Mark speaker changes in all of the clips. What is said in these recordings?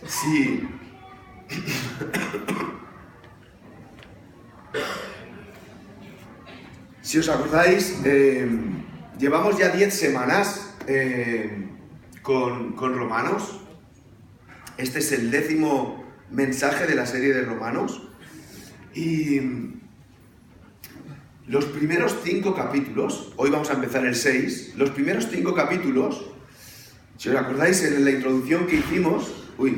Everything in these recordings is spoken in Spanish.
Speaker 1: Sí. Si os acordáis, llevamos ya 10 semanas con Romanos. Este es el 10º mensaje de la serie de Romanos. Y los primeros 5 capítulos, hoy vamos a empezar el 6, los primeros 5 capítulos, si os acordáis en la introducción que hicimos, no me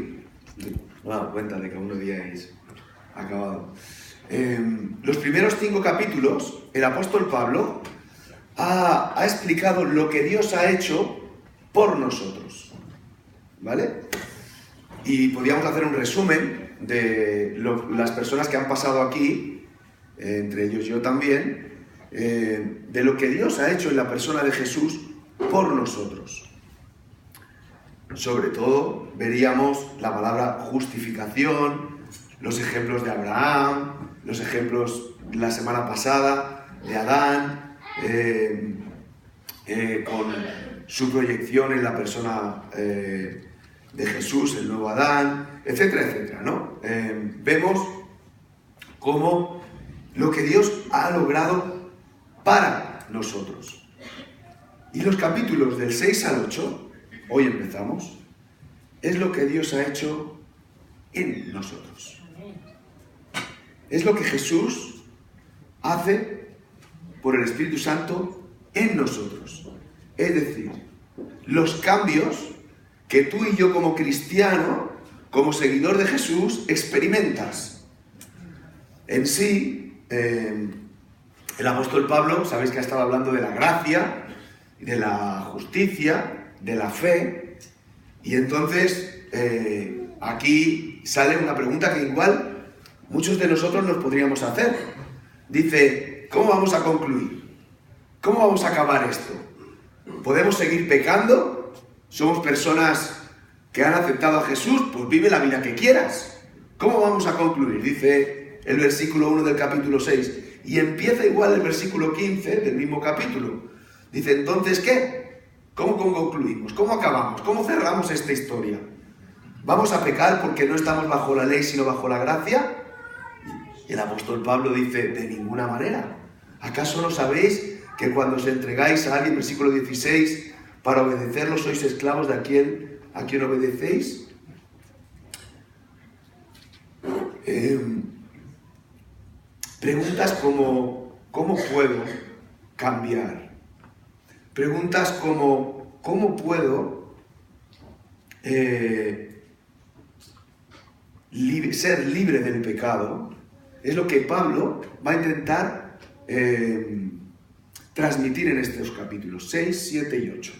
Speaker 1: he dado cuenta de que aún no habíais acabado. Los primeros 5 capítulos, el apóstol Pablo ha explicado lo que Dios ha hecho por nosotros, ¿vale? Y podríamos hacer un resumen de las personas que han pasado aquí, entre ellos yo también, de lo que Dios ha hecho en la persona de Jesús por nosotros. Sobre todo veríamos la palabra justificación, los ejemplos de Abraham, los ejemplos la semana pasada de Adán, con su proyección en la persona de Jesús, el nuevo Adán, etcétera, etcétera, ¿no? Vemos cómo lo que Dios ha logrado para nosotros. Y los capítulos del 6 al 8, hoy empezamos, es lo que Dios ha hecho en nosotros. Es lo que Jesús hace por el Espíritu Santo en nosotros. Es decir, los cambios que tú y yo como cristiano, como seguidor de Jesús, experimentas. En sí, el apóstol Pablo, sabéis que ha estado hablando de la gracia, de la justicia, de la fe, y entonces aquí sale una pregunta que igual muchos de nosotros nos podríamos hacer. Dice, ¿cómo vamos a concluir? ¿Cómo vamos a acabar esto? ¿Podemos seguir pecando? ¿Somos personas que han aceptado a Jesús? Pues vive la vida que quieras. ¿Cómo vamos a concluir? Dice el versículo 1 del capítulo 6. Y empieza igual el versículo 15 del mismo capítulo. Dice, ¿entonces qué? ¿Cómo concluimos? ¿Cómo acabamos? ¿Cómo cerramos esta historia? ¿Vamos a pecar porque no estamos bajo la ley sino bajo la gracia? Y el apóstol Pablo dice, de ninguna manera. ¿Acaso no sabéis que cuando os entregáis a alguien, versículo 16, para obedecerlo sois esclavos de a quien obedecéis? Preguntas como, ¿cómo puedo cambiar? Preguntas como, ¿cómo puedo ser libre del pecado? Es lo que Pablo va a intentar transmitir en estos capítulos 6, 7 y 8.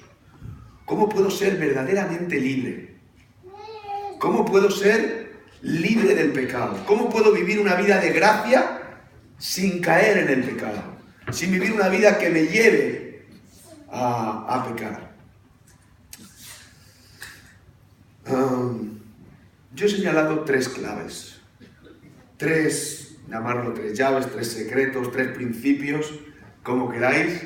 Speaker 1: ¿Cómo puedo ser verdaderamente libre? ¿Cómo puedo ser libre del pecado? ¿Cómo puedo vivir una vida de gracia sin caer en el pecado? Sin vivir una vida que me lleve a pecar. Yo he señalado 3 claves. 3, llamarlo 3 llaves, 3 secretos, 3 principios, como queráis,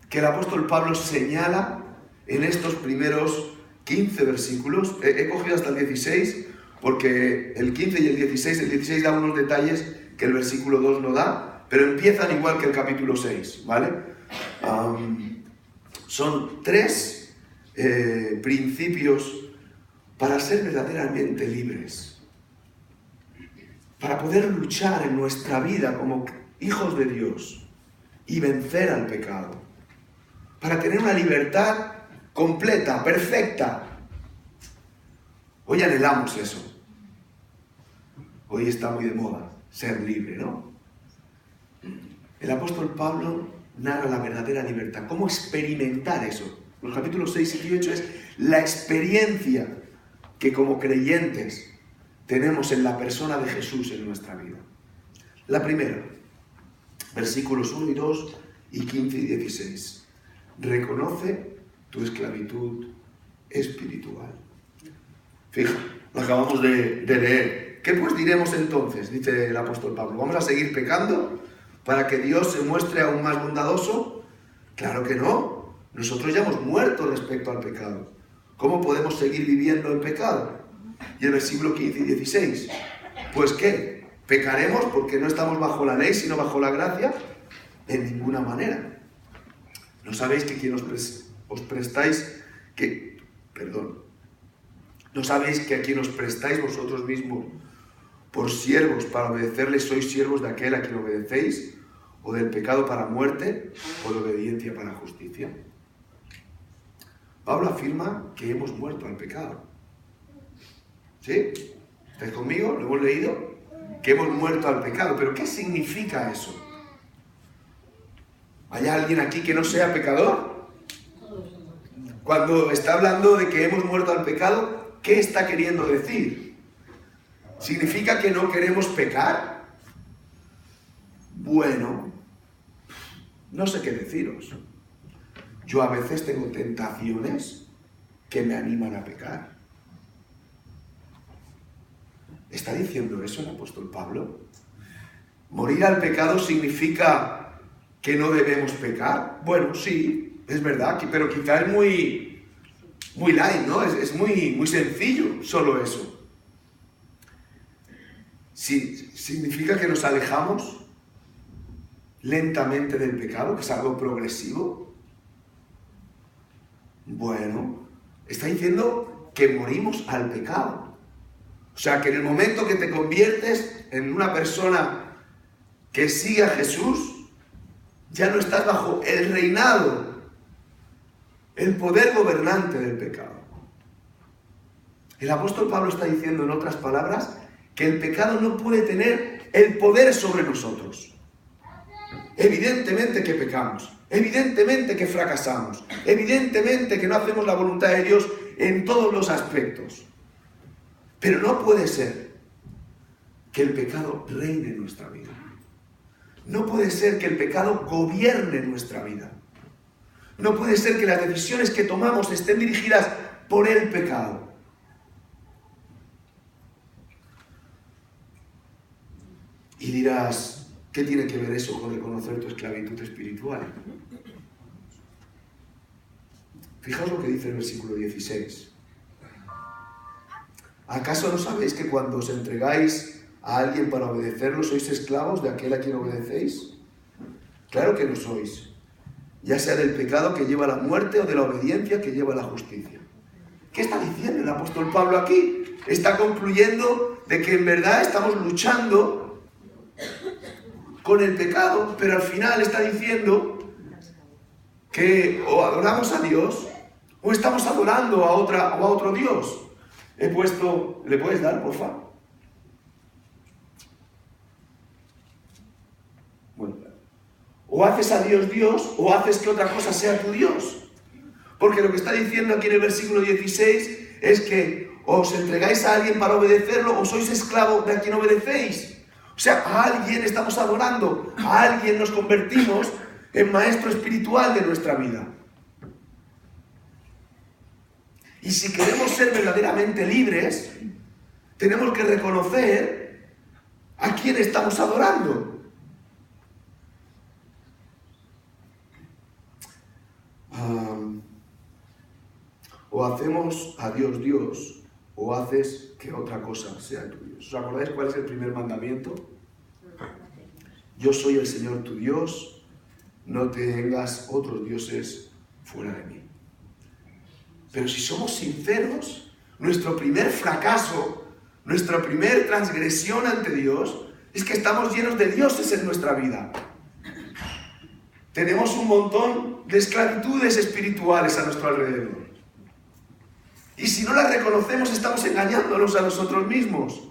Speaker 1: que el apóstol Pablo señala en estos primeros 15 versículos. He cogido hasta el 16, porque el 15 y el 16 da unos detalles que el versículo 2 no da, pero empiezan igual que el capítulo 6, ¿vale? Son 3 principios para ser verdaderamente libres, para poder luchar en nuestra vida como hijos de Dios y vencer al pecado, para tener una libertad completa, perfecta. Hoy anhelamos eso. Hoy está muy de moda ser libre, ¿no? El apóstol Pablo narra la verdadera libertad. ¿Cómo experimentar eso? Los capítulos 6, 7 y 8 es la experiencia que como creyentes tenemos en la persona de Jesús en nuestra vida. La primera, versículos 1 y 2 y 15 y 16. Reconoce tu esclavitud espiritual. Fija, lo acabamos de leer. ¿Qué pues diremos entonces? Dice el apóstol Pablo. ¿Vamos a seguir pecando para que Dios se muestre aún más bondadoso? Claro que no. Nosotros ya hemos muerto respecto al pecado. ¿Cómo podemos seguir viviendo en pecado? Y el versículo 15 y 16. Pues ¿qué? ¿Pecaremos porque no estamos bajo la ley, sino bajo la gracia? En ninguna manera. ¿No sabéis que quien os prestáis, ¿no sabéis que a quien os prestáis vosotros mismos por siervos para obedecerle sois siervos de aquel a quien obedecéis? ¿O del pecado para muerte o de obediencia para justicia? Pablo afirma que hemos muerto al pecado. ¿Sí? ¿Estáis conmigo? ¿Lo hemos leído? Que hemos muerto al pecado. ¿Pero qué significa eso? ¿Hay alguien aquí que no sea pecador? Cuando está hablando de que hemos muerto al pecado, ¿qué está queriendo decir? ¿Significa que no queremos pecar? Bueno, no sé qué deciros. Yo a veces tengo tentaciones que me animan a pecar. ¿Está diciendo eso el apóstol Pablo? ¿Morir al pecado significa que no debemos pecar? Bueno, sí, es verdad, pero quizá es muy light, ¿no? Es muy sencillo solo eso. Sí, significa que nos alejamos lentamente del pecado, que es algo progresivo. Bueno, está diciendo que morimos al pecado. O sea, que en el momento que te conviertes en una persona que sigue a Jesús, ya no estás bajo el reinado, el poder gobernante del pecado. El apóstol Pablo está diciendo, en otras palabras, que el pecado no puede tener el poder sobre nosotros. Evidentemente que pecamos, evidentemente que fracasamos, evidentemente que no hacemos la voluntad de Dios en todos los aspectos. Pero no puede ser que el pecado reine en nuestra vida. No puede ser que el pecado gobierne nuestra vida. No puede ser que las decisiones que tomamos estén dirigidas por el pecado. Y dirás, ¿qué tiene que ver eso con reconocer tu esclavitud espiritual? Fijaos lo que dice el versículo 16. ¿Acaso no sabéis que cuando os entregáis a alguien para obedecerlo, sois esclavos de aquel a quien obedecéis? Claro que lo sois, ya sea del pecado que lleva a la muerte o de la obediencia que lleva a la justicia. ¿Qué está diciendo el apóstol Pablo aquí? Está concluyendo de que en verdad estamos luchando con el pecado, pero al final está diciendo que o adoramos a Dios o estamos adorando a otro Dios. He puesto, ¿le puedes dar, por favor? Bueno, o haces a Dios Dios o haces que otra cosa sea tu Dios. Porque lo que está diciendo aquí en el versículo 16 es que os entregáis a alguien para obedecerlo o sois esclavos de a quien obedecéis. O sea, a alguien estamos adorando, a alguien nos convertimos en maestro espiritual de nuestra vida. Y si queremos ser verdaderamente libres, tenemos que reconocer a quién estamos adorando. O hacemos a Dios Dios, o haces que otra cosa sea tu Dios. ¿Os acordáis cuál es el primer mandamiento? Yo soy el Señor tu Dios, no tengas otros dioses fuera de mí. Pero si somos sinceros, nuestro primer fracaso, nuestra primer transgresión ante Dios, es que estamos llenos de dioses en nuestra vida. Tenemos un montón de esclavitudes espirituales a nuestro alrededor. Y si no las reconocemos, estamos engañándonos a nosotros mismos.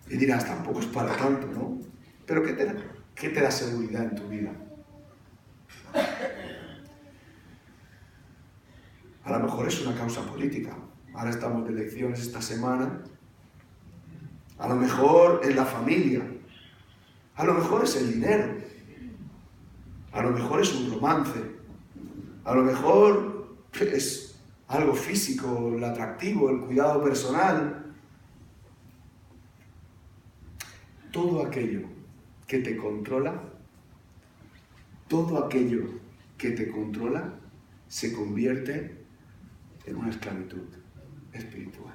Speaker 1: Y dirás, tampoco es para tanto, ¿no? Pero ¿qué te da seguridad en tu vida? A lo mejor es una causa política. Ahora estamos de elecciones esta semana. A lo mejor es la familia. A lo mejor es el dinero. A lo mejor es un romance. A lo mejor es algo físico, el atractivo, el cuidado personal. Todo aquello que te controla, todo aquello que te controla se convierte en una esclavitud espiritual.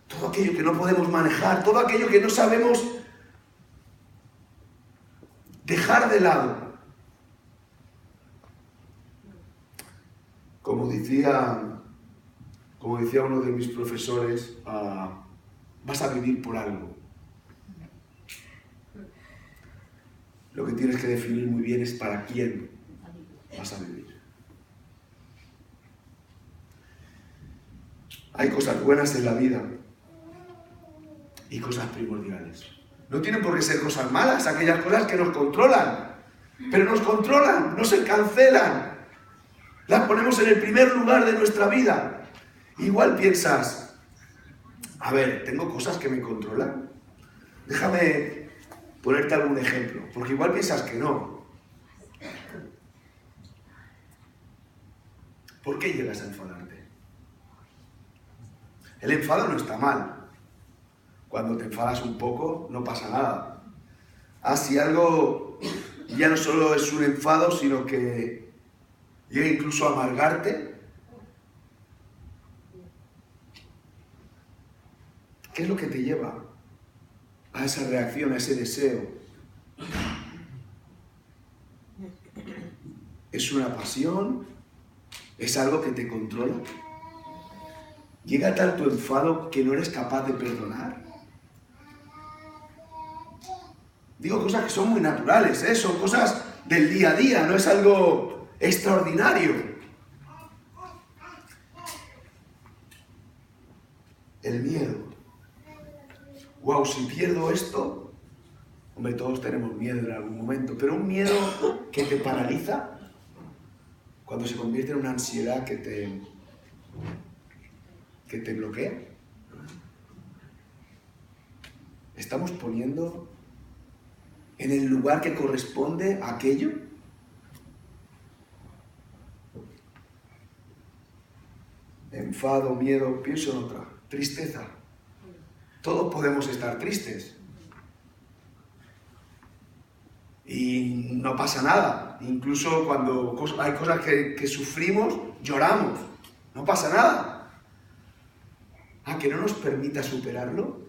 Speaker 1: Todo aquello que no podemos manejar, todo aquello que no sabemos dejar de lado. Como decía uno de mis profesores, vas a vivir por algo. Lo que tienes que definir muy bien es para quién vas a vivir. Hay cosas buenas en la vida y cosas primordiales. No tienen por qué ser cosas malas, aquellas cosas que nos controlan, pero nos controlan, nos encarcelan. Las ponemos en el primer lugar de nuestra vida. Igual piensas, a ver, ¿tengo cosas que me controlan? Déjame ponerte algún ejemplo, porque igual piensas que no. ¿Por qué llegas a enfadarte? El enfado no está mal. Cuando te enfadas un poco, no pasa nada. Si algo ya no solo es un enfado, sino que llega incluso a amargarte. ¿Qué es lo que te lleva a esa reacción, a ese deseo? ¿Es una pasión? ¿Es algo que te controla? ¿Llega a tal tu enfado que no eres capaz de perdonar? Digo cosas que son muy naturales, son cosas del día a día, no es algo extraordinario. El miedo. Wow, si pierdo esto, hombre, todos tenemos miedo en algún momento, pero un miedo que te paraliza, cuando se convierte en una ansiedad que te bloquea. ¿Estamos poniendo en el lugar que corresponde a aquello? Enfado, miedo, pienso en otra. Tristeza. Todos podemos estar tristes. Y no pasa nada. Incluso cuando hay cosas que sufrimos, lloramos. No pasa nada. ¿A que no nos permita superarlo?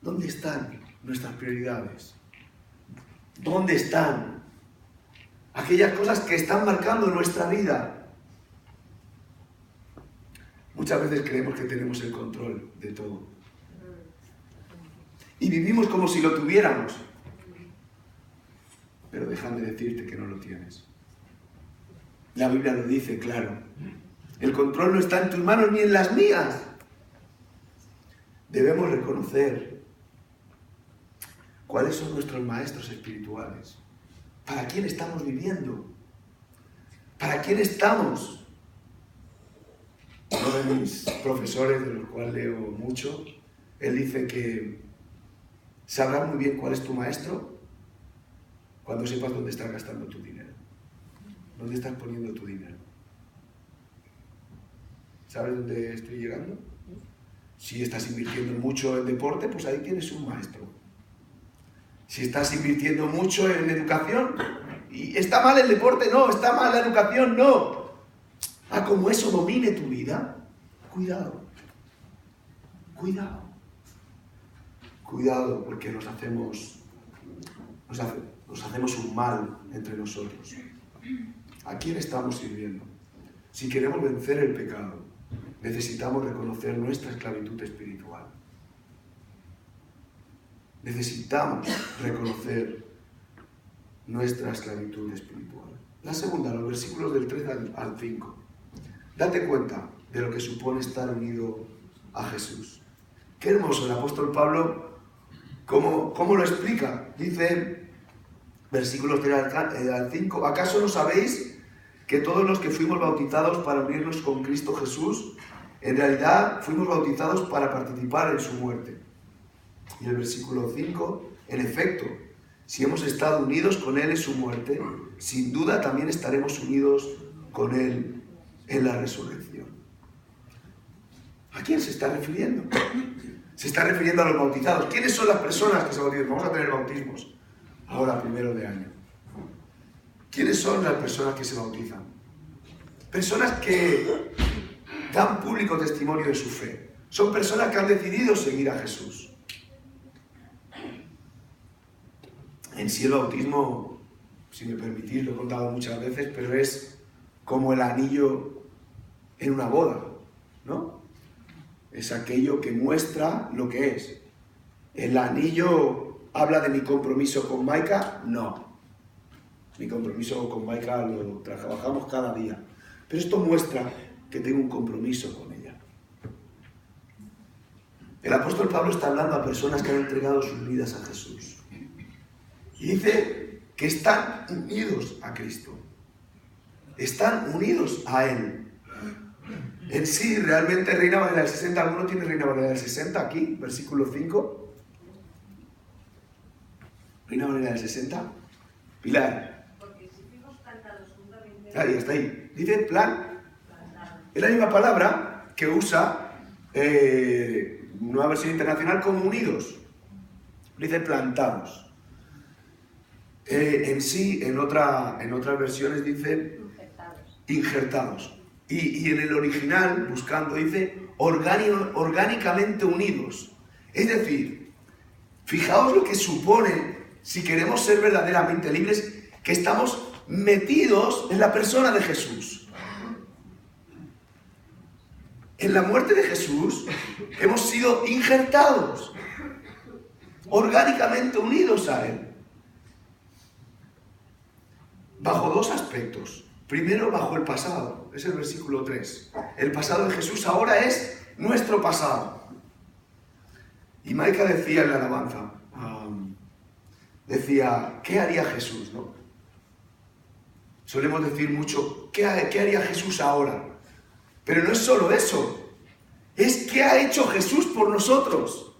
Speaker 1: ¿Dónde están nuestras prioridades? ¿Dónde están aquellas cosas que están marcando nuestra vida? Muchas veces creemos que tenemos el control de todo. Y vivimos como si lo tuviéramos. Pero déjame decirte que no lo tienes. La Biblia lo dice, claro. El control no está en tus manos ni en las mías. Debemos reconocer cuáles son nuestros maestros espirituales. ¿Para quién estamos viviendo? ¿Para quién estamos? Uno de mis profesores, de los cuales leo mucho, él dice que sabrás muy bien cuál es tu maestro cuando sepas dónde estás gastando tu dinero. ¿Dónde estás poniendo tu dinero? ¿Sabes dónde estoy llegando? Si estás invirtiendo mucho en deporte, pues ahí tienes un maestro. Si estás invirtiendo mucho en educación, ¿y está mal el deporte? No. ¿Está mal la educación? No. Como eso domine tu vida, cuidado. Cuidado. Cuidado, porque nos hacemos un mal entre nosotros. ¿A quién estamos sirviendo? Si queremos vencer el pecado, necesitamos reconocer nuestra esclavitud espiritual. Necesitamos reconocer nuestra esclavitud espiritual. La segunda, los versículos del 3 al 5. Date cuenta de lo que supone estar unido a Jesús. Qué hermoso el apóstol Pablo, ¿cómo lo explica? Dice, versículos 3 al 5, ¿acaso no sabéis que todos los que fuimos bautizados para unirnos con Cristo Jesús, en realidad fuimos bautizados para participar en su muerte? Y el versículo 5, en efecto, si hemos estado unidos con Él en su muerte, sin duda también estaremos unidos con Él en la resurrección. ¿A quién se está refiriendo? Se está refiriendo a los bautizados. ¿Quiénes son las personas que se bautizan? Vamos a tener bautismos ahora, primero de año. ¿Quiénes son las personas que se bautizan? Personas que dan público testimonio de su fe. Son personas que han decidido seguir a Jesús. En sí el bautismo, si me permitís, lo he contado muchas veces, pero es como el anillo en una boda, ¿no? Es aquello que muestra lo que es. ¿El anillo habla de mi compromiso con Maika? No. Mi compromiso con Maika lo trabajamos cada día. Pero esto muestra que tengo un compromiso con ella. El apóstol Pablo está hablando a personas que han entregado sus vidas a Jesús. Y dice que están unidos a Cristo. Están unidos a Él. En sí, realmente Reina Valera del 60, ¿alguno tiene Reina Valera del 60 aquí? Versículo 5. Reina Valera del 60. Pilar.
Speaker 2: Porque si fuimos plantados juntamente...
Speaker 1: Ahí está ahí. Dice plan. Es la misma palabra que usa Nueva Versión Internacional como unidos. Dice plantados. En sí, en otras versiones dice injertados. Y en el original, buscando, dice orgánicamente unidos. Es decir, fijaos lo que supone, si queremos ser verdaderamente libres, que estamos metidos en la persona de Jesús. En la muerte de Jesús hemos sido injertados, orgánicamente unidos a Él. Bajo dos aspectos. Primero, bajo el pasado. Es el versículo 3. El pasado de Jesús ahora es nuestro pasado. Y Maika decía en la alabanza, decía, ¿qué haría Jesús? ¿No? Solemos decir mucho, ¿qué haría Jesús ahora? Pero no es solo eso. Es ¿qué ha hecho Jesús por nosotros?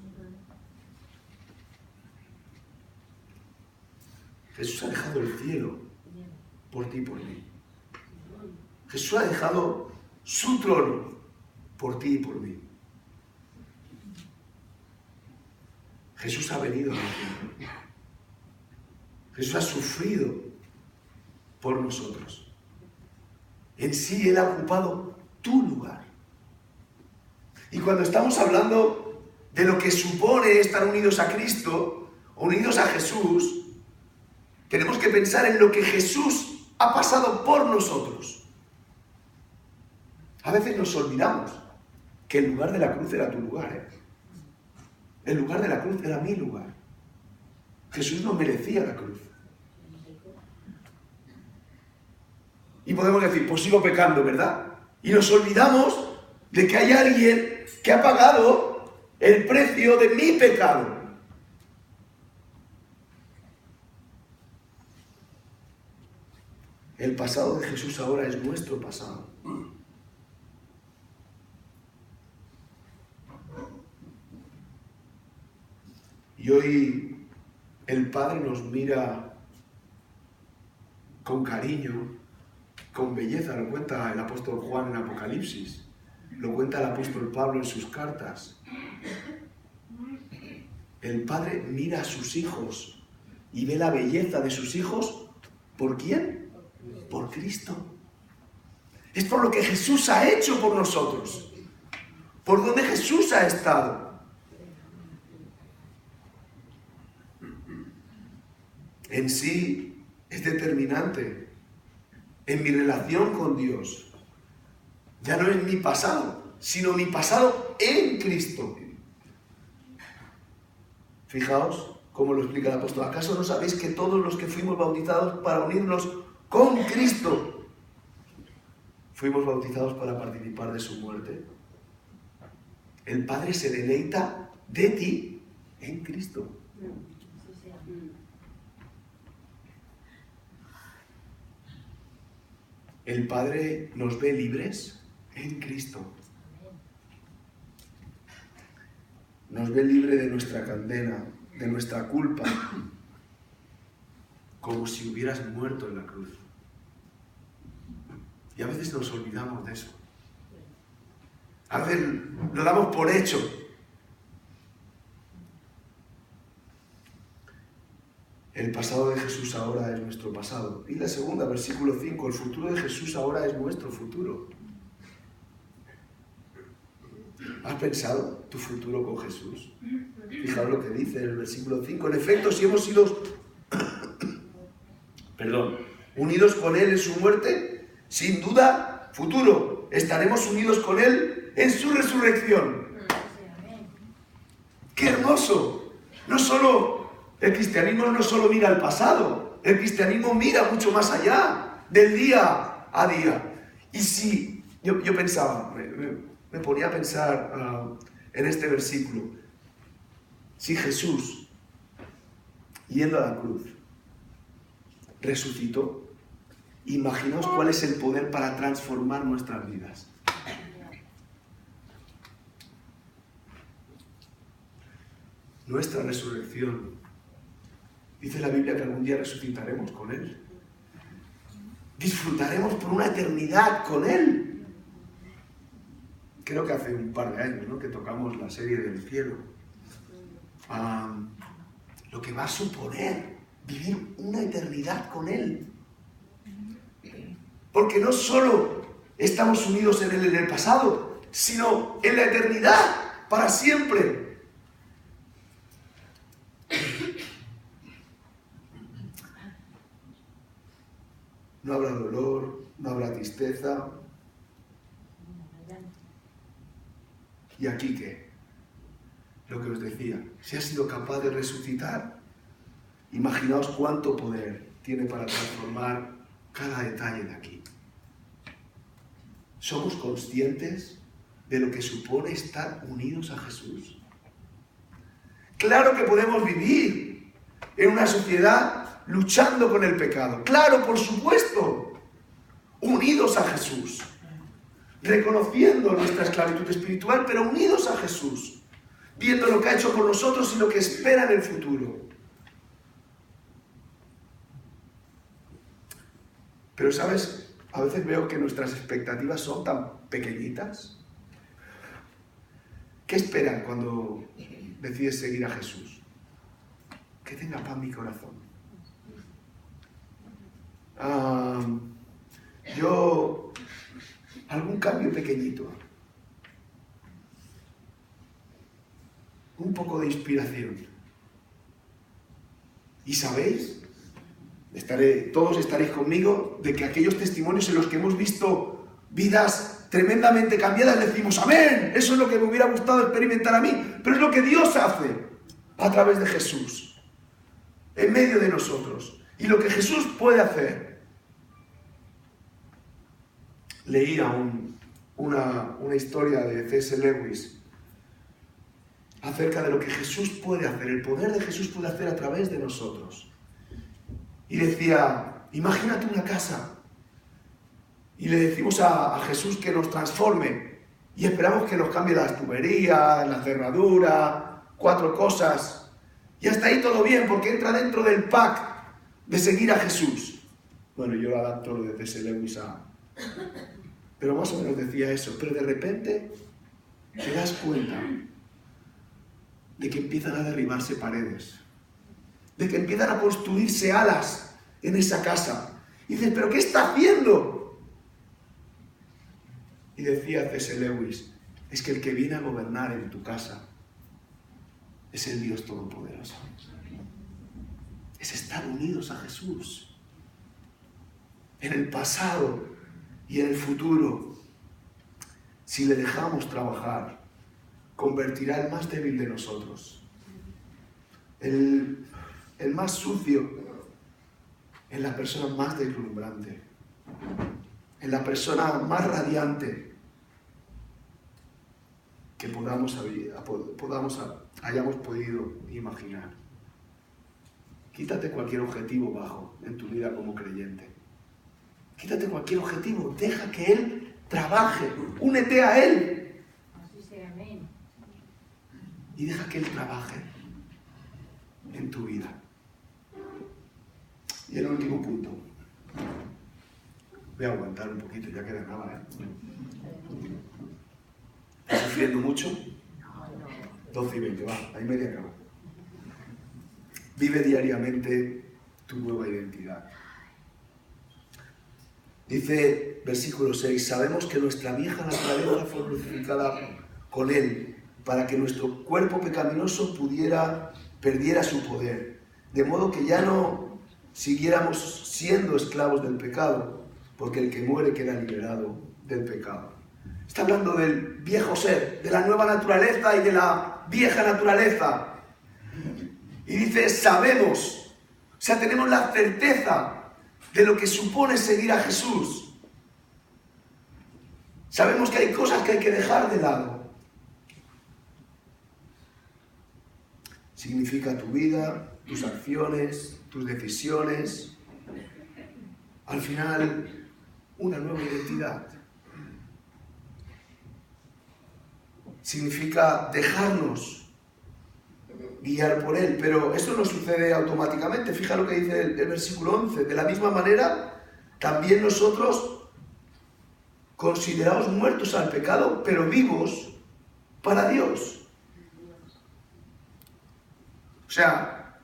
Speaker 1: Jesús ha dejado el cielo por ti y por mí. Jesús ha dejado su trono por ti y por mí. Jesús ha venido a nosotros. Jesús ha sufrido por nosotros. En sí, Él ha ocupado tu lugar. Y cuando estamos hablando de lo que supone estar unidos a Cristo, unidos a Jesús, tenemos que pensar en lo que Jesús ha pasado por nosotros. A veces nos olvidamos que el lugar de la cruz era tu lugar, El lugar de la cruz era mi lugar. Jesús no merecía la cruz. Y podemos decir, pues sigo pecando, ¿verdad? Y nos olvidamos de que hay alguien que ha pagado el precio de mi pecado. El pasado de Jesús ahora es nuestro pasado. Y hoy el Padre nos mira con cariño, con belleza. Lo cuenta el apóstol Juan en Apocalipsis. Lo cuenta el apóstol Pablo en sus cartas. El Padre mira a sus hijos y ve la belleza de sus hijos. ¿Por quién? Por Cristo. Es por lo que Jesús ha hecho por nosotros. Por donde Jesús ha estado. En sí es determinante en mi relación con Dios. Ya no es mi pasado, sino mi pasado en Cristo. Fijaos cómo lo explica el apóstol. ¿Acaso no sabéis que todos los que fuimos bautizados para unirnos con Cristo, fuimos bautizados para participar de su muerte? El Padre se deleita de ti en Cristo. El Padre nos ve libres en Cristo. Nos ve libre de nuestra condena, de nuestra culpa, como si hubieras muerto en la cruz. Y a veces nos olvidamos de eso. A veces lo damos por hecho. El pasado de Jesús ahora es nuestro pasado. Y la segunda, versículo 5, el futuro de Jesús ahora es nuestro futuro. ¿Has pensado tu futuro con Jesús? Fijaos lo que dice en el versículo 5. En efecto, si hemos sido unidos con Él en su muerte, sin duda, futuro, estaremos unidos con Él en su resurrección. ¡Qué hermoso! El cristianismo no solo mira al pasado, el cristianismo mira mucho más allá del día a día. Y si yo pensaba, me ponía a pensar en este versículo, si Jesús, yendo a la cruz, resucitó, imaginaos cuál es el poder para transformar nuestras vidas. Nuestra resurrección. Dice la Biblia que algún día resucitaremos con Él. Disfrutaremos por una eternidad con Él. Creo que hace un par de años, ¿no?, que tocamos la serie del cielo. Lo que va a suponer vivir una eternidad con Él. Porque no solo estamos unidos en Él en el pasado, sino en la eternidad, para siempre. No habrá dolor, no habrá tristeza. ¿Y aquí qué? Lo que os decía, si has sido capaz de resucitar, imaginaos cuánto poder tiene para transformar cada detalle de aquí. ¿Somos conscientes de lo que supone estar unidos a Jesús? Claro que podemos vivir en una sociedad luchando con el pecado. Claro, por supuesto, unidos a Jesús, reconociendo nuestra esclavitud espiritual, pero unidos a Jesús, viendo lo que ha hecho por nosotros y lo que espera en el futuro. Pero, ¿sabes? A veces veo que nuestras expectativas son tan pequeñitas. ¿Qué esperan cuando decides seguir a Jesús? Que tenga paz mi corazón. Algún cambio pequeñito. Un poco de inspiración. ¿Y sabéis? Todos estaréis conmigo de que aquellos testimonios en los que hemos visto vidas tremendamente cambiadas, decimos amén, eso es lo que me hubiera gustado experimentar a mí, pero es lo que Dios hace a través de Jesús, en medio de nosotros, y lo que Jesús puede hacer. Leía una historia de C.S. Lewis acerca de lo que Jesús puede hacer, el poder de Jesús puede hacer a través de nosotros. Y decía, imagínate una casa y le decimos a Jesús que nos transforme y esperamos que nos cambie las tuberías, la cerradura, 4 cosas. Y hasta ahí todo bien porque entra dentro del pack de seguir a Jesús. Bueno, yo lo adapto lo de C.S. Lewis pero más o menos decía eso. Pero de repente te das cuenta de que empiezan a derribarse paredes, de que empiezan a construirse alas en esa casa. Y dices, ¿pero qué está haciendo? Y decía C.S. Lewis, es que el que viene a gobernar en tu casa es el Dios Todopoderoso. Es estar unidos a Jesús. En el pasado y en el futuro, si le dejamos trabajar, convertirá el más débil de nosotros, el más sucio, en la persona más deslumbrante, en la persona más radiante que hayamos podido imaginar. Quítate cualquier objetivo bajo en tu vida como creyente. Quítate cualquier objetivo, deja que Él trabaje, únete a Él.
Speaker 2: Así sea, amén.
Speaker 1: Y deja que Él trabaje en tu vida. Y el último punto. Voy a aguantar un poquito, ya queda nada, ¿Estás sufriendo mucho? 12:20, va, ahí media acaba. Vive diariamente tu nueva identidad. Dice, versículo 6, sabemos que nuestra vieja naturaleza fue crucificada con Él, para que nuestro cuerpo pecaminoso perdiera su poder, de modo que ya no siguiéramos siendo esclavos del pecado, porque el que muere queda liberado del pecado. Está hablando del viejo ser, de la nueva naturaleza y de la vieja naturaleza. Y dice, sabemos, o sea, tenemos la certeza de lo que supone seguir a Jesús. Sabemos que hay cosas que hay que dejar de lado. Significa tu vida, tus acciones, tus decisiones. Al final, una nueva identidad. Significa dejarnos guiar por Él, pero eso no sucede automáticamente. Fija lo que dice el versículo 11. De la misma manera, también nosotros, considerados muertos al pecado, pero vivos para Dios. O sea,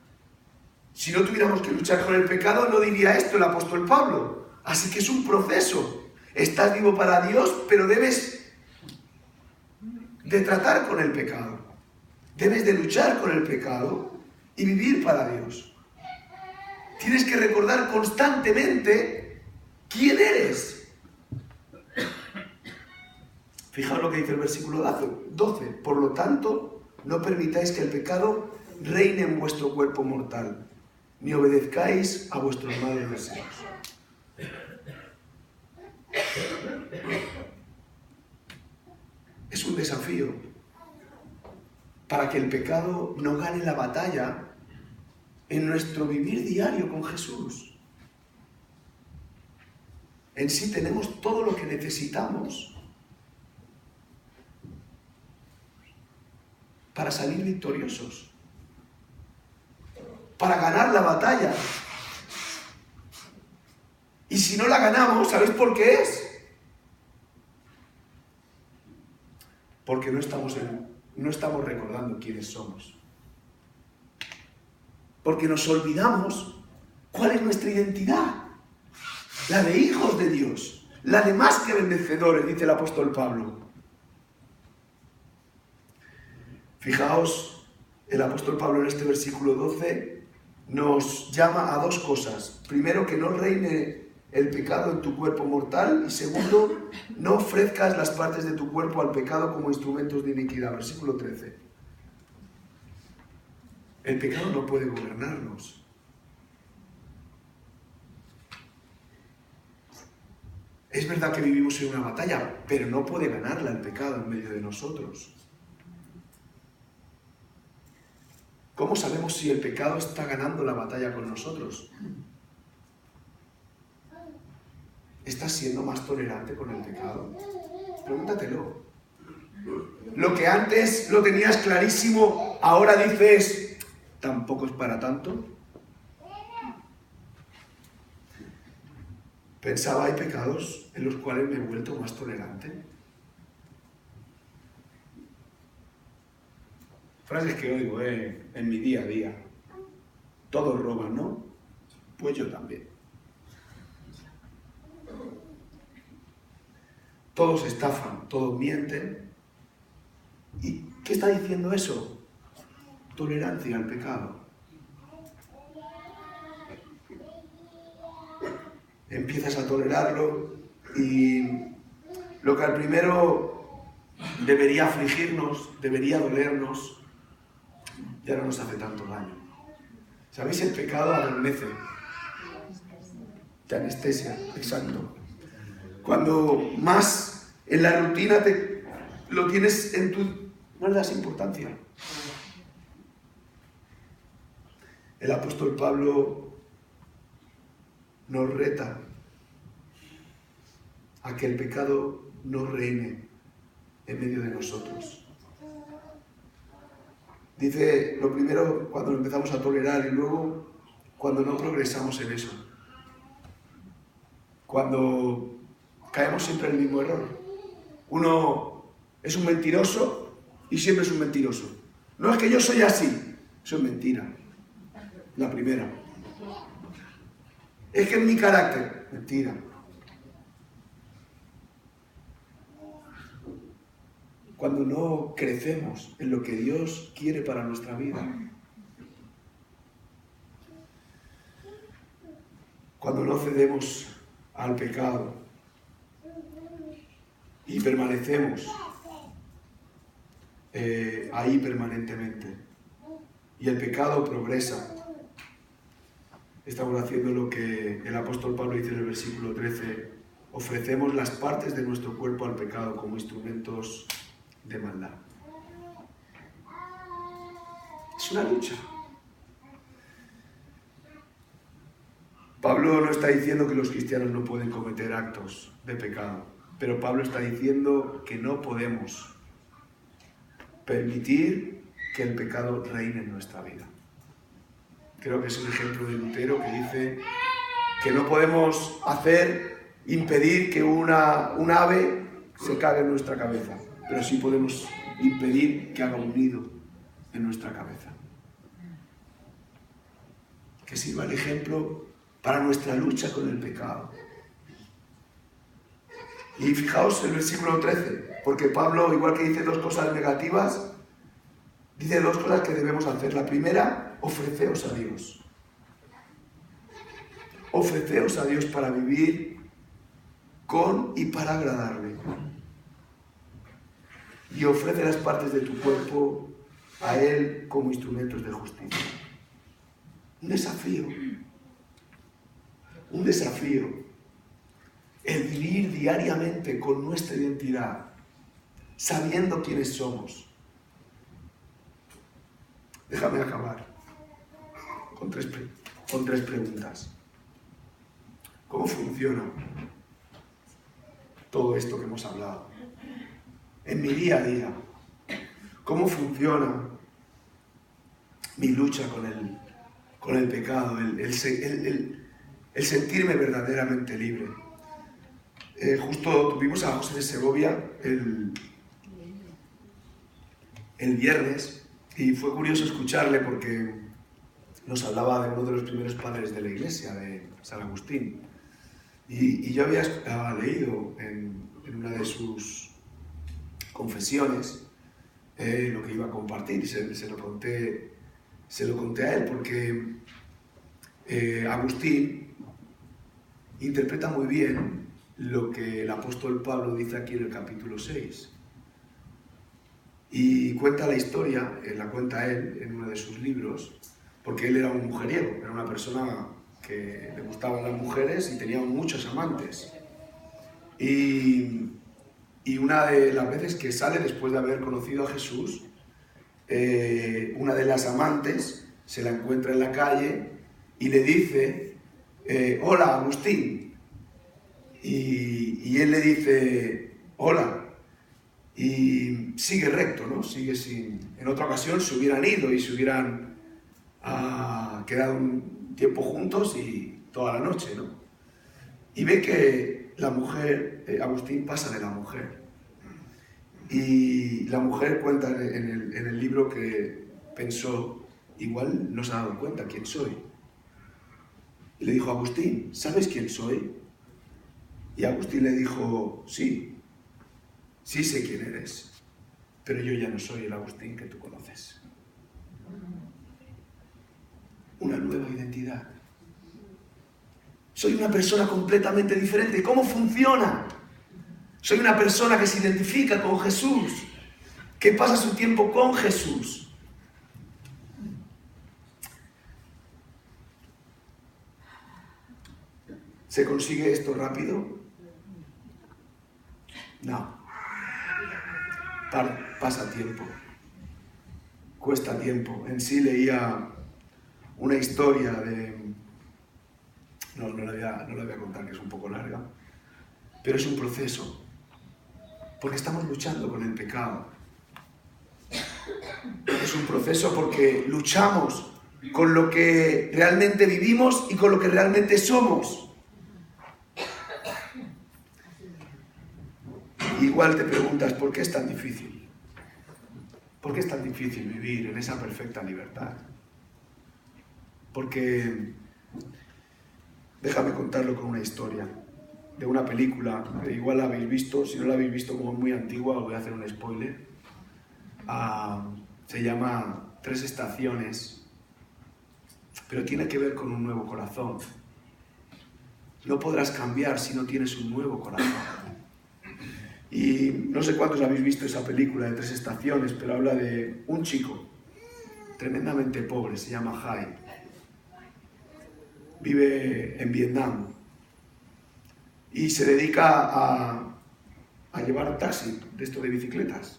Speaker 1: si no tuviéramos que luchar con el pecado, no diría esto el apóstol Pablo. Así que es un proceso. Estás vivo para Dios, pero debes de tratar con el pecado. Debes de luchar con el pecado y vivir para Dios. Tienes que recordar constantemente quién eres. Fijaos lo que dice el versículo 12. Por lo tanto, no permitáis que el pecado reine en vuestro cuerpo mortal, ni obedezcáis a vuestros malos deseos. Es un desafío para que el pecado no gane la batalla en nuestro vivir diario con Jesús. En sí tenemos todo lo que necesitamos para salir victoriosos, para ganar la batalla. Y si no la ganamos, ¿sabéis por qué es? Porque no estamos recordando quiénes somos. Porque nos olvidamos cuál es nuestra identidad. La de hijos de Dios. La de más que vencedores, dice el apóstol Pablo. Fijaos, el apóstol Pablo en este versículo 12 nos llama a dos cosas. Primero, que no reine el pecado en tu cuerpo mortal, y segundo, no ofrezcas las partes de tu cuerpo al pecado como instrumentos de iniquidad. Versículo 13. El pecado no puede gobernarnos. Es verdad que vivimos en una batalla, pero no puede ganarla el pecado en medio de nosotros. ¿Cómo sabemos si el pecado está ganando la batalla con nosotros? ¿Estás siendo más tolerante con el pecado? Pregúntatelo. Lo que antes lo tenías clarísimo, ahora dices, ¿tampoco es para tanto? Pensaba, hay pecados en los cuales me he vuelto más tolerante. Frases que oigo en mi día a día. Todos roban, ¿no? Pues yo también. Todos estafan, todos mienten. ¿Y qué está diciendo eso? Tolerancia al pecado. Empiezas a tolerarlo y lo que al primero debería afligirnos, debería dolernos, ya no nos hace tanto daño. ¿Sabéis? El pecado adormece. Te anestesia, exacto. Cuando más en la rutina lo tienes en tu... no le das importancia. El apóstol Pablo nos reta a que el pecado no reine en medio de nosotros. Dice, lo primero, cuando lo empezamos a tolerar, y luego cuando no progresamos en eso. Cuando caemos siempre en el mismo error. Uno es un mentiroso y siempre es un mentiroso. No es que yo soy así, eso es mentira. La primera. Es que es mi carácter. Mentira. Cuando no crecemos en lo que Dios quiere para nuestra vida. Cuando no cedemos al pecado y permanecemos ahí permanentemente. Y el pecado progresa. Estamos haciendo lo que el apóstol Pablo dice en el versículo 13. Ofrecemos las partes de nuestro cuerpo al pecado como instrumentos de maldad. Es una lucha. Pablo no está diciendo que los cristianos no pueden cometer actos de pecado, pero Pablo está diciendo que no podemos permitir que el pecado reine en nuestra vida. Creo que es un ejemplo de Lutero que dice que no podemos impedir que un ave se cague en nuestra cabeza, pero sí podemos impedir que haga un nido en nuestra cabeza. Que sirva el ejemplo para nuestra lucha con el pecado. Y fijaos en el versículo 13, porque Pablo, igual que dice dos cosas negativas, dice dos cosas que debemos hacer. La primera, ofreceos a Dios. Ofreceos a Dios para vivir con y para agradarle. Y ofrece las partes de tu cuerpo a Él como instrumentos de justicia. Un desafío. Un desafío. El vivir diariamente con nuestra identidad, sabiendo quiénes somos. Déjame acabar con tres preguntas. ¿Cómo funciona todo esto que hemos hablado? En mi día a día, ¿cómo funciona mi lucha con el pecado, el sentirme verdaderamente libre? Justo tuvimos a José de Segovia el viernes y fue curioso escucharle porque nos hablaba de uno de los primeros padres de la iglesia, de San Agustín. Y yo había leído en una de sus confesiones lo que iba a compartir y se lo conté a él porque Agustín interpreta muy bien lo que el apóstol Pablo dice aquí en el capítulo 6. Y cuenta la historia, la cuenta él en uno de sus libros, porque él era un mujeriego, era una persona que le gustaban las mujeres y tenía muchos amantes. Y una de las veces que sale después de haber conocido a Jesús, una de las amantes se la encuentra en la calle y le dice, hola Agustín. Y él le dice, hola. Y sigue recto, ¿no? Sigue sin... En otra ocasión se hubieran ido y se hubieran quedado un tiempo juntos y toda la noche, ¿no? Y ve que la mujer, Agustín pasa de la mujer. Y la mujer cuenta en el libro que pensó, igual no se ha dado cuenta quién soy. Y le dijo, Agustín, ¿sabes quién soy? Y Agustín le dijo, sí sé quién eres, pero yo ya no soy el Agustín que tú conoces. Una nueva identidad. Soy una persona completamente diferente. ¿Cómo funciona? Soy una persona que se identifica con Jesús, que pasa su tiempo con Jesús. ¿Se consigue esto rápido? No. Pasa tiempo. Cuesta tiempo. En sí leía una historia de... No la voy a contar, que es un poco larga. Pero es un proceso. Porque estamos luchando con el pecado. Es un proceso porque luchamos con lo que realmente vivimos y con lo que realmente somos. Igual te preguntas, ¿por qué es tan difícil? ¿Por qué es tan difícil vivir en esa perfecta libertad? Porque Déjame contarlo con una historia de una película, que igual la habéis visto, si no la habéis visto como muy antigua, os voy a hacer un spoiler. Se llama Tres Estaciones, pero tiene que ver con un nuevo corazón. No podrás cambiar si no tienes un nuevo corazón. Y no sé cuántos habéis visto esa película de Tres Estaciones, pero habla de un chico tremendamente pobre, se llama Hai. Vive en Vietnam y se dedica a llevar un taxi de esto de bicicletas.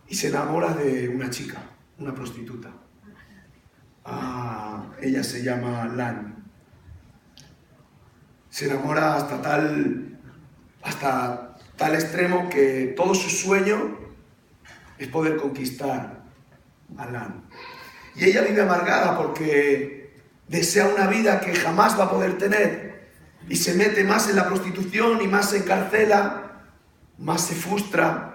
Speaker 1: Y se enamora de una chica, una prostituta. Ella se llama Lan. Se enamora hasta tal extremo que todo su sueño es poder conquistar a Lan. Y ella vive amargada porque desea una vida que jamás va a poder tener y se mete más en la prostitución y más se encarcela, más se frustra.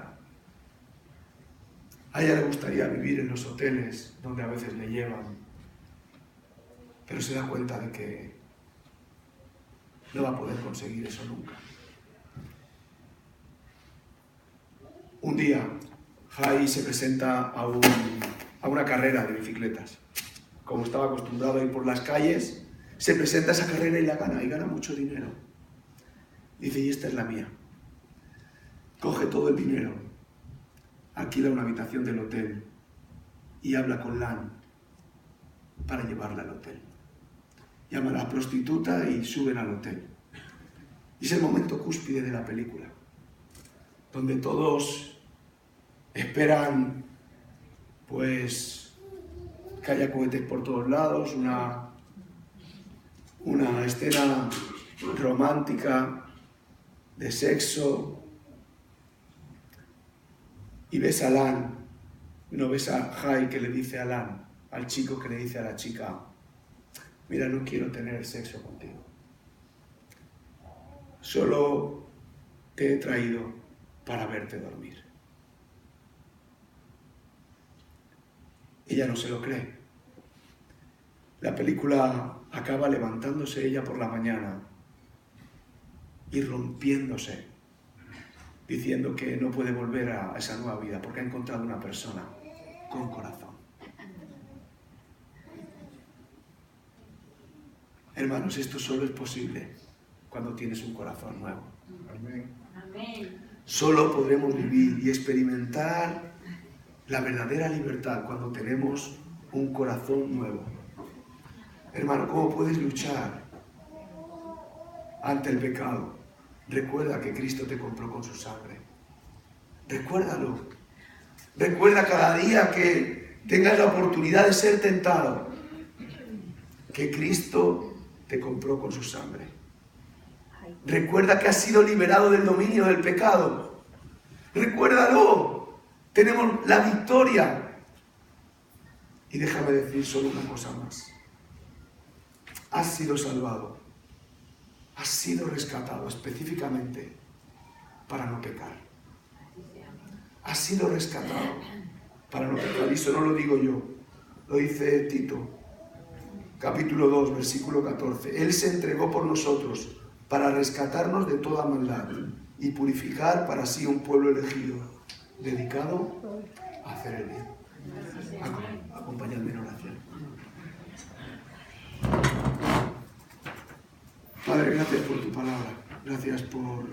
Speaker 1: A ella le gustaría vivir en los hoteles donde a veces le llevan, pero se da cuenta de que no va a poder conseguir eso nunca. Un día, Hai se presenta a una carrera de bicicletas. Como estaba acostumbrado a ir por las calles, se presenta a esa carrera y la gana, y gana mucho dinero. Dice, y esta es la mía. Coge todo el dinero, alquila una habitación del hotel y habla con Lan para llevarla al hotel. Llama a la prostituta y suben al hotel. Y es el momento cúspide de la película, donde todos esperan pues que haya cohetes por todos lados, una escena romántica de sexo, y ves a Lan, no ves a Hai que le dice a Lan, al chico que le dice a la chica, mira, no quiero tener sexo contigo, solo te he traído para verte dormir. Ella no se lo cree. La película acaba levantándose ella por la mañana y rompiéndose, diciendo que no puede volver a esa nueva vida porque ha encontrado una persona con corazón. Hermanos, esto solo es posible cuando tienes un corazón nuevo.
Speaker 2: Amén.
Speaker 1: Solo podremos vivir y experimentar la verdadera libertad cuando tenemos un corazón nuevo. Hermano, ¿cómo puedes luchar ante el pecado? Recuerda que Cristo te compró con su sangre. Recuérdalo. Recuerda cada día que tengas la oportunidad de ser tentado, que Cristo te compró con su sangre. Recuerda que has sido liberado del dominio del pecado. Recuérdalo. Tenemos la victoria. Y déjame decir solo una cosa más. Has sido salvado. Has sido rescatado específicamente para no pecar. Has sido rescatado para no pecar. Y eso no lo digo yo. Lo dice Tito, capítulo 2, versículo 14. Él se entregó por nosotros para rescatarnos de toda maldad y purificar para sí un pueblo elegido, dedicado a hacer el bien. Acompañadme en oración. Padre, gracias por tu palabra. Gracias por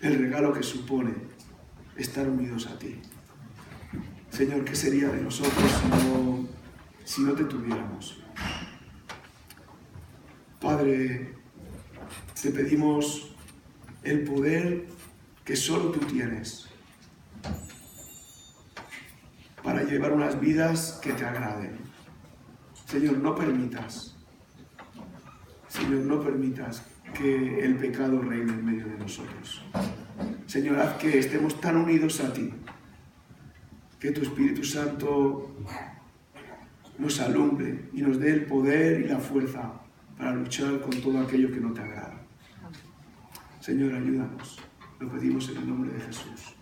Speaker 1: el regalo que supone estar unidos a ti. Señor, ¿qué sería de nosotros si no te tuviéramos? Padre, te pedimos el poder que solo tú tienes para llevar unas vidas que te agraden. Señor, no permitas que el pecado reine en medio de nosotros. Señor, haz que estemos tan unidos a ti, que tu Espíritu Santo nos alumbre y nos dé el poder y la fuerza para luchar con todo aquello que no te agrada. Señor, ayúdanos. Lo pedimos en el nombre de Jesús.